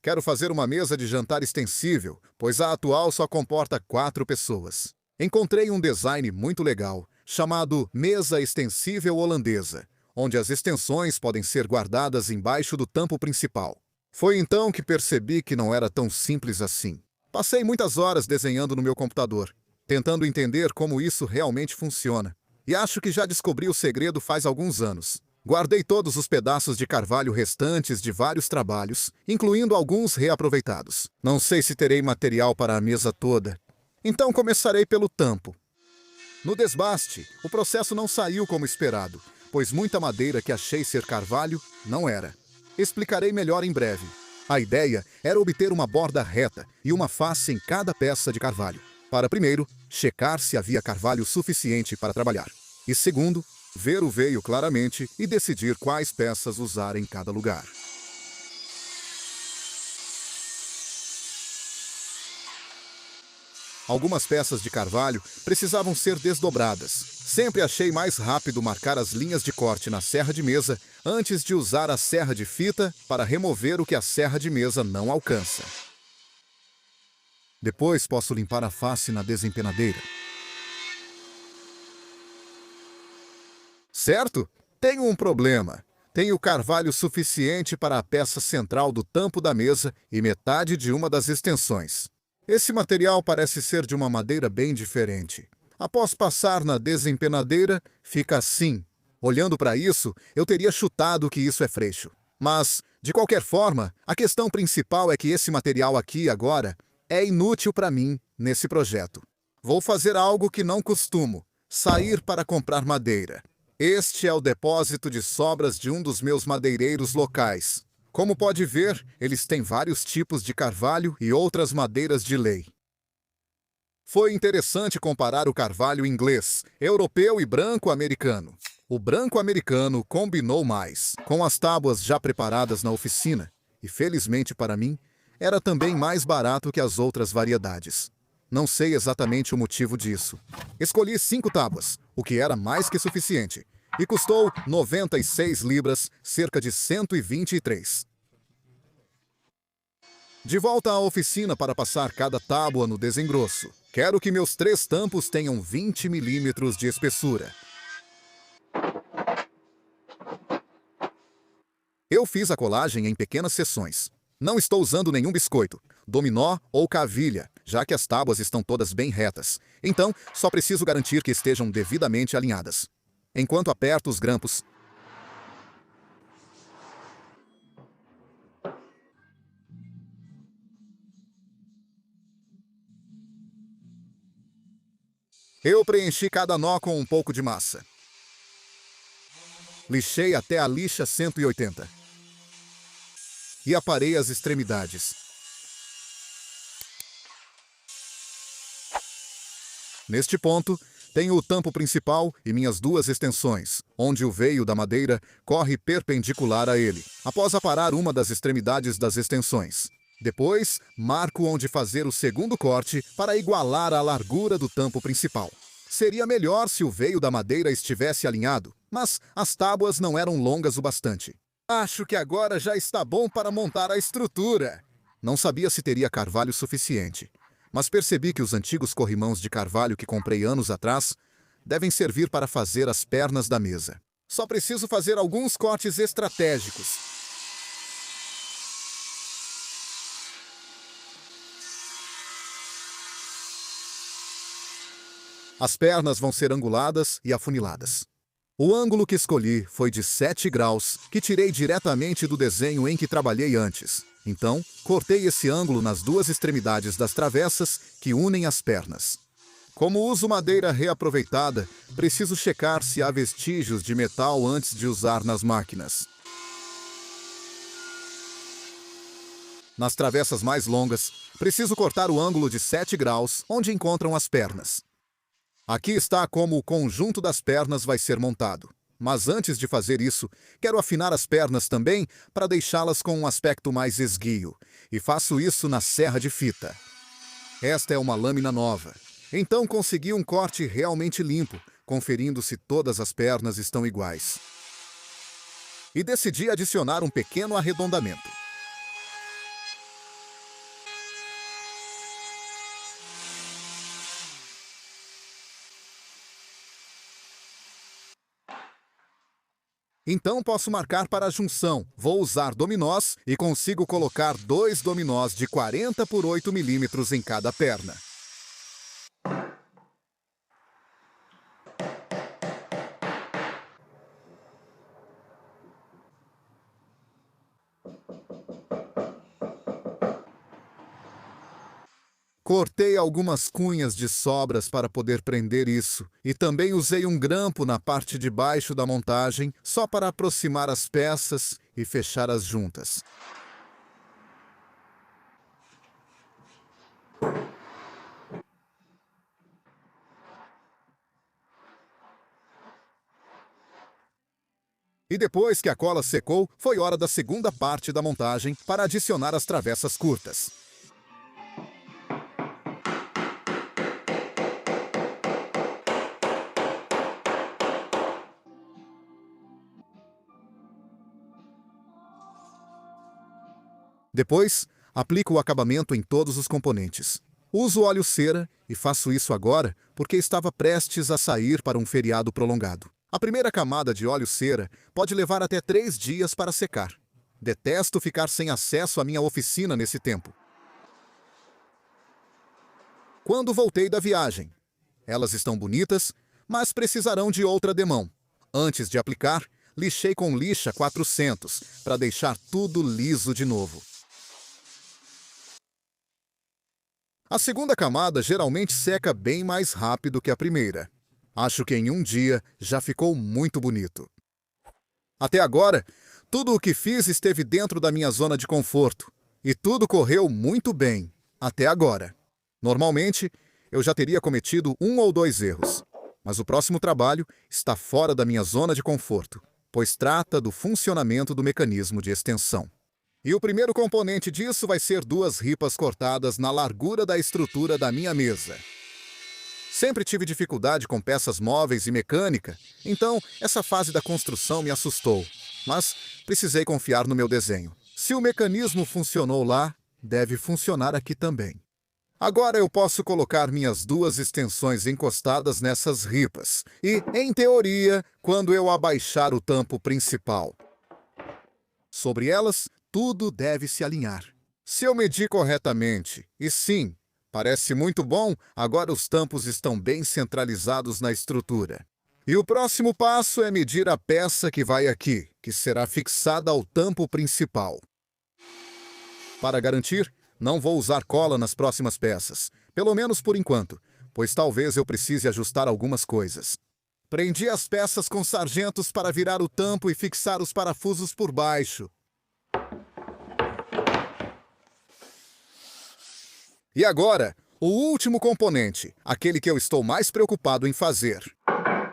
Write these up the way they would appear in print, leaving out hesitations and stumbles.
Quero fazer uma mesa de jantar extensível, pois a atual só comporta 4 pessoas. Encontrei um design muito legal, chamado Mesa Extensível Holandesa, onde as extensões podem ser guardadas embaixo do tampo principal. Foi então que percebi que não era tão simples assim. Passei muitas horas desenhando no meu computador, tentando entender como isso realmente funciona. E acho que já descobri o segredo faz alguns anos. Guardei todos os pedaços de carvalho restantes de vários trabalhos, incluindo alguns reaproveitados. Não sei se terei material para a mesa toda, então começarei pelo tampo. No desbaste, o processo não saiu como esperado, pois muita madeira que achei ser carvalho não era. Explicarei melhor em breve. A ideia era obter uma borda reta e uma face em cada peça de carvalho, para primeiro, checar se havia carvalho suficiente para trabalhar. E segundo, ver o veio claramente e decidir quais peças usar em cada lugar. Algumas peças de carvalho precisavam ser desdobradas. Sempre achei mais rápido marcar as linhas de corte na serra de mesa antes de usar a serra de fita para remover o que a serra de mesa não alcança. Depois posso limpar a face na desempenadeira. Certo? Tenho um problema. Tenho carvalho suficiente para a peça central do tampo da mesa e metade de uma das extensões. Esse material parece ser de uma madeira bem diferente. Após passar na desempenadeira, fica assim. Olhando para isso, eu teria chutado que isso é freixo. Mas, de qualquer forma, a questão principal é que esse material aqui agora é inútil para mim nesse projeto. Vou fazer algo que não costumo: sair para comprar madeira. Este é o depósito de sobras de um dos meus madeireiros locais. Como pode ver, eles têm vários tipos de carvalho e outras madeiras de lei. Foi interessante comparar o carvalho inglês, europeu e branco americano. O branco americano combinou mais, com as tábuas já preparadas na oficina, e felizmente para mim, era também mais barato que as outras variedades. Não sei exatamente o motivo disso. Escolhi 5 tábuas, o que era mais que suficiente, e custou 96 libras, cerca de 123. De volta à oficina para passar cada tábua no desengrosso. Quero que meus 3 tampos tenham 20 milímetros de espessura. Eu fiz a colagem em pequenas seções. Não estou usando nenhum biscoito, dominó ou cavilha, já que as tábuas estão todas bem retas. Então, só preciso garantir que estejam devidamente alinhadas. Enquanto aperto os grampos, eu preenchi cada nó com um pouco de massa. Lixei até a lixa 180. E aparei as extremidades. Neste ponto, tenho o tampo principal e minhas 2 extensões, onde o veio da madeira corre perpendicular a ele, após aparar uma das extremidades das extensões. Depois, marco onde fazer o segundo corte para igualar a largura do tampo principal. Seria melhor se o veio da madeira estivesse alinhado, mas as tábuas não eram longas o bastante. Acho que agora já está bom para montar a estrutura. Não sabia se teria carvalho suficiente, mas percebi que os antigos corrimãos de carvalho que comprei anos atrás devem servir para fazer as pernas da mesa. Só preciso fazer alguns cortes estratégicos. As pernas vão ser anguladas e afuniladas. O ângulo que escolhi foi de 7 graus, que tirei diretamente do desenho em que trabalhei antes. Então, cortei esse ângulo nas 2 extremidades das travessas que unem as pernas. Como uso madeira reaproveitada, preciso checar se há vestígios de metal antes de usar nas máquinas. Nas travessas mais longas, preciso cortar o ângulo de 7 graus, onde encontram as pernas. Aqui está como o conjunto das pernas vai ser montado. Mas antes de fazer isso, quero afinar as pernas também para deixá-las com um aspecto mais esguio. E faço isso na serra de fita. Esta é uma lâmina nova. Então consegui um corte realmente limpo, conferindo se todas as pernas estão iguais. E decidi adicionar um pequeno arredondamento. Então posso marcar para a junção. Vou usar dominós e consigo colocar 2 dominós de 40 por 8 milímetros em cada perna. Cortei algumas cunhas de sobras para poder prender isso, e também usei um grampo na parte de baixo da montagem só para aproximar as peças e fechar as juntas. E depois que a cola secou, foi hora da segunda parte da montagem para adicionar as travessas curtas. Depois, aplico o acabamento em todos os componentes. Uso óleo cera e faço isso agora porque estava prestes a sair para um feriado prolongado. A primeira camada de óleo cera pode levar até 3 dias para secar. Detesto ficar sem acesso à minha oficina nesse tempo. Quando voltei da viagem, elas estão bonitas, mas precisarão de outra demão. Antes de aplicar, lixei com lixa 400 para deixar tudo liso de novo. A segunda camada geralmente seca bem mais rápido que a primeira. Acho que em um dia já ficou muito bonito. Até agora, tudo o que fiz esteve dentro da minha zona de conforto. E tudo correu muito bem, até agora. Normalmente, eu já teria cometido 1 ou 2 erros. Mas o próximo trabalho está fora da minha zona de conforto, pois trata do funcionamento do mecanismo de extensão. E o primeiro componente disso vai ser 2 ripas cortadas na largura da estrutura da minha mesa. Sempre tive dificuldade com peças móveis e mecânica, então essa fase da construção me assustou. Mas precisei confiar no meu desenho. Se o mecanismo funcionou lá, deve funcionar aqui também. Agora eu posso colocar minhas 2 extensões encostadas nessas ripas. E, em teoria, quando eu abaixar o tampo principal sobre elas, tudo deve se alinhar. Se eu medir corretamente, e sim, parece muito bom, agora os tampos estão bem centralizados na estrutura. E o próximo passo é medir a peça que vai aqui, que será fixada ao tampo principal. Para garantir, não vou usar cola nas próximas peças, pelo menos por enquanto, pois talvez eu precise ajustar algumas coisas. Prendi as peças com sargentos para virar o tampo e fixar os parafusos por baixo. E agora, o último componente, aquele que eu estou mais preocupado em fazer.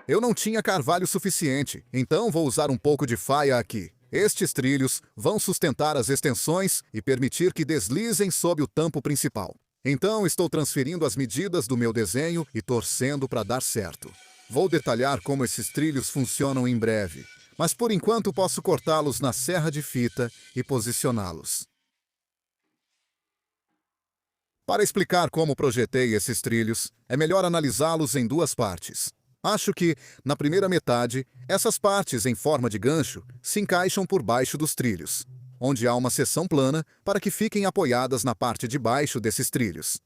Eu não tinha carvalho suficiente, então vou usar um pouco de faia aqui. Estes trilhos vão sustentar as extensões e permitir que deslizem sob o tampo principal. Então estou transferindo as medidas do meu desenho e torcendo para dar certo. Vou detalhar como esses trilhos funcionam em breve, mas por enquanto posso cortá-los na serra de fita e posicioná-los. Para explicar como projetei esses trilhos, é melhor analisá-los em 2 partes. Acho que, na primeira metade, essas partes em forma de gancho se encaixam por baixo dos trilhos, onde há uma seção plana para que fiquem apoiadas na parte de baixo desses trilhos.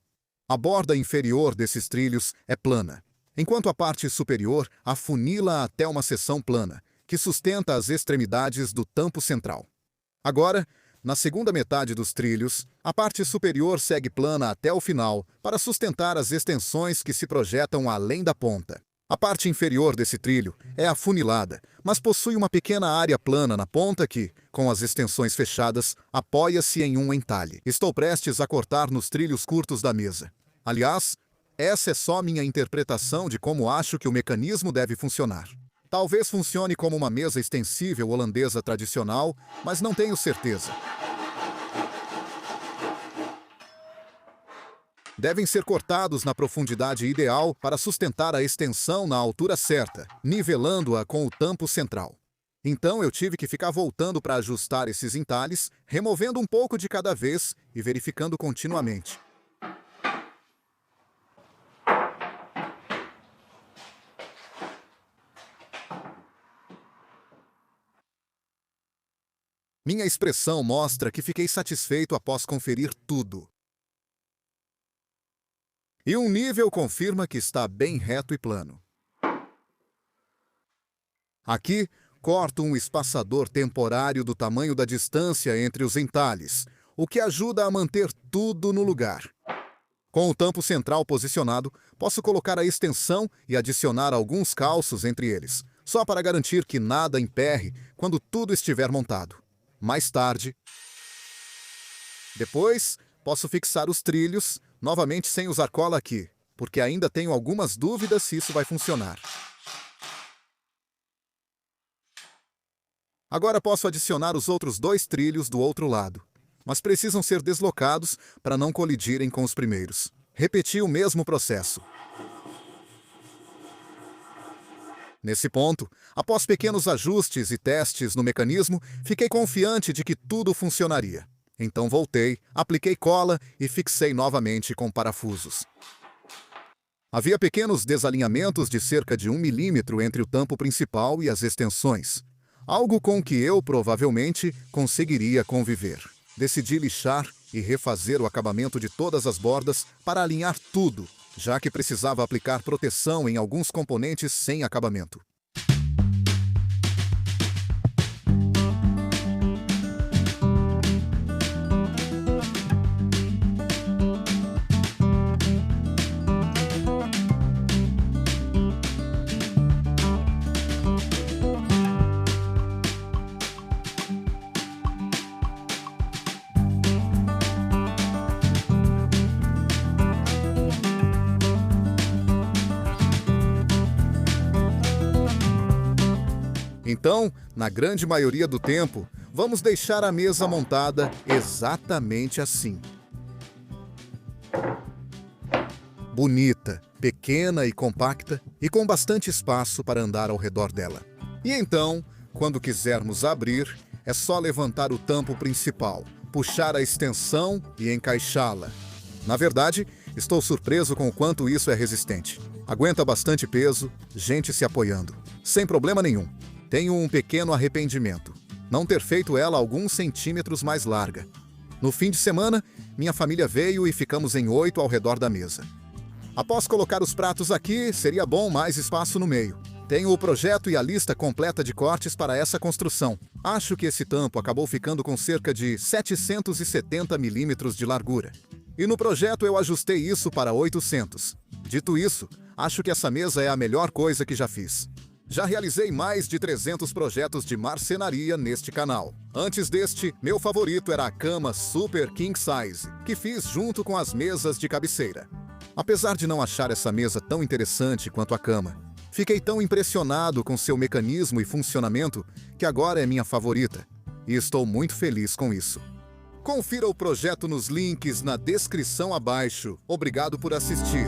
A borda inferior desses trilhos é plana, enquanto a parte superior afunila até uma seção plana, que sustenta as extremidades do tampo central. Agora, na segunda metade dos trilhos, a parte superior segue plana até o final para sustentar as extensões que se projetam além da ponta. A parte inferior desse trilho é afunilada, mas possui uma pequena área plana na ponta que, com as extensões fechadas, apoia-se em um entalhe. Estou prestes a cortar nos trilhos curtos da mesa. Aliás, essa é só minha interpretação de como acho que o mecanismo deve funcionar. Talvez funcione como uma mesa extensível holandesa tradicional, mas não tenho certeza. Devem ser cortados na profundidade ideal para sustentar a extensão na altura certa, nivelando-a com o tampo central. Então eu tive que ficar voltando para ajustar esses entalhes, removendo um pouco de cada vez e verificando continuamente. Minha expressão mostra que fiquei satisfeito após conferir tudo. E um nível confirma que está bem reto e plano. Aqui, corto um espaçador temporário do tamanho da distância entre os entalhes, o que ajuda a manter tudo no lugar. Com o tampo central posicionado, posso colocar a extensão e adicionar alguns calços entre eles, só para garantir que nada emperre quando tudo estiver montado. Mais tarde, depois, posso fixar os trilhos, novamente sem usar cola aqui, porque ainda tenho algumas dúvidas se isso vai funcionar. Agora posso adicionar os outros 2 trilhos do outro lado, mas precisam ser deslocados para não colidirem com os primeiros. Repeti o mesmo processo. Nesse ponto, após pequenos ajustes e testes no mecanismo, fiquei confiante de que tudo funcionaria. Então voltei, apliquei cola e fixei novamente com parafusos. Havia pequenos desalinhamentos de cerca de 1 milímetro entre o tampo principal e as extensões, algo com que eu provavelmente conseguiria conviver. Decidi lixar e refazer o acabamento de todas as bordas para alinhar tudo, já que precisava aplicar proteção em alguns componentes sem acabamento. Então, na grande maioria do tempo, vamos deixar a mesa montada exatamente assim. Bonita, pequena e compacta, e com bastante espaço para andar ao redor dela. E então, quando quisermos abrir, é só levantar o tampo principal, puxar a extensão e encaixá-la. Na verdade, estou surpreso com o quanto isso é resistente. Aguenta bastante peso, gente se apoiando, sem problema nenhum. Tenho um pequeno arrependimento: não ter feito ela alguns centímetros mais larga. No fim de semana, minha família veio e ficamos em 8 ao redor da mesa. Após colocar os pratos aqui, seria bom mais espaço no meio. Tenho o projeto e a lista completa de cortes para essa construção. Acho que esse tampo acabou ficando com cerca de 770 milímetros de largura. E no projeto eu ajustei isso para 800. Dito isso, acho que essa mesa é a melhor coisa que já fiz. Já realizei mais de 300 projetos de marcenaria neste canal. Antes deste, meu favorito era a cama Super King Size, que fiz junto com as mesas de cabeceira. Apesar de não achar essa mesa tão interessante quanto a cama, fiquei tão impressionado com seu mecanismo e funcionamento que agora é minha favorita, e estou muito feliz com isso. Confira o projeto nos links na descrição abaixo. Obrigado por assistir.